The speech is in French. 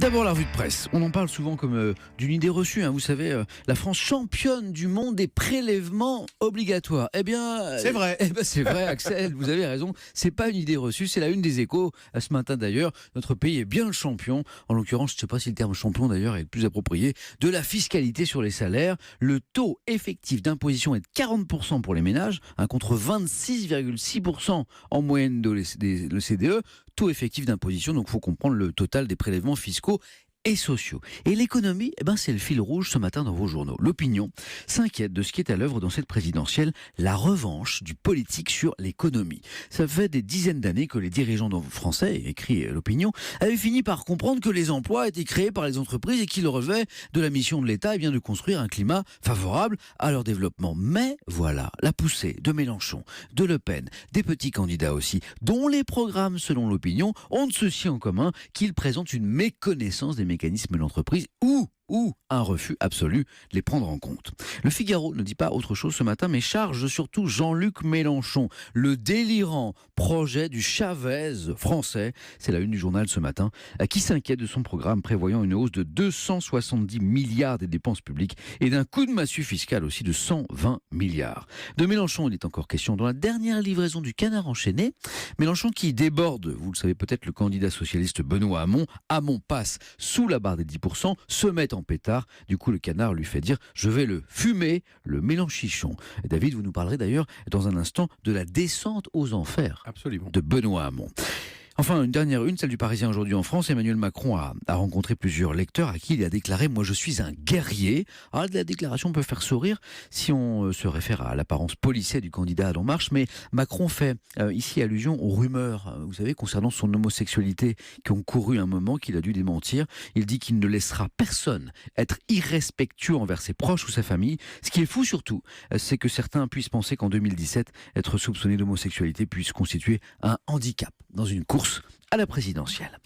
D'abord la revue de presse. On en parle souvent comme d'une idée reçue. Vous savez, la France championne du monde des prélèvements obligatoires. Eh bien, C'est vrai. C'est vrai, Axel. Vous avez raison. C'est pas une idée reçue. C'est la une des Échos ce matin d'ailleurs. Notre pays est bien le champion. En l'occurrence, je ne sais pas si le terme champion d'ailleurs est le plus approprié. De la fiscalité sur les salaires. Le taux effectif d'imposition est de 40% pour les ménages, contre 26,6% en moyenne de le CDE. Taux effectif d'imposition, donc il faut comprendre le total des prélèvements fiscaux et sociaux. Et l'économie, c'est le fil rouge ce matin dans vos journaux. L'opinion s'inquiète de ce qui est à l'œuvre dans cette présidentielle, la revanche du politique sur l'économie. Ça fait des dizaines d'années que les dirigeants français, écrit l'opinion, avaient fini par comprendre que les emplois étaient créés par les entreprises et qu'il relevait de la mission de l'État de construire un climat favorable à leur développement. Mais voilà, la poussée de Mélenchon, de Le Pen, des petits candidats aussi, dont les programmes, selon l'opinion, ont ceci en commun qu'ils présentent une méconnaissance des mécanismes de l'entreprise ou un refus absolu de les prendre en compte. Le Figaro ne dit pas autre chose ce matin, mais charge surtout Jean-Luc Mélenchon, le délirant projet du Chavez français, c'est la une du journal ce matin, qui s'inquiète de son programme prévoyant une hausse de 270 milliards des dépenses publiques et d'un coup de massue fiscal aussi de 120 milliards. De Mélenchon, il est encore question dans la dernière livraison du Canard enchaîné. Mélenchon qui déborde, vous le savez peut-être, le candidat socialiste Benoît Hamon. Hamon passe sous la barre des 10%, se met en pétard. Du coup, le Canard lui fait dire « Je vais le fumer, le mélanchichon ». David, vous nous parlerez d'ailleurs dans un instant de la descente aux enfers. Absolument. De Benoît Hamon. Enfin, une dernière une, celle du Parisien aujourd'hui en France. Emmanuel Macron a rencontré plusieurs lecteurs à qui il a déclaré « Moi, je suis un guerrier ». Alors, la déclaration peut faire sourire si on se réfère à l'apparence policée du candidat En Marche, mais Macron fait ici allusion aux rumeurs, vous savez, concernant son homosexualité qui ont couru un moment qu'il a dû démentir. Il dit qu'il ne laissera personne être irrespectueux envers ses proches ou sa famille. Ce qui est fou surtout, c'est que certains puissent penser qu'en 2017, être soupçonné d'homosexualité puisse constituer un handicap dans une course à la présidentielle.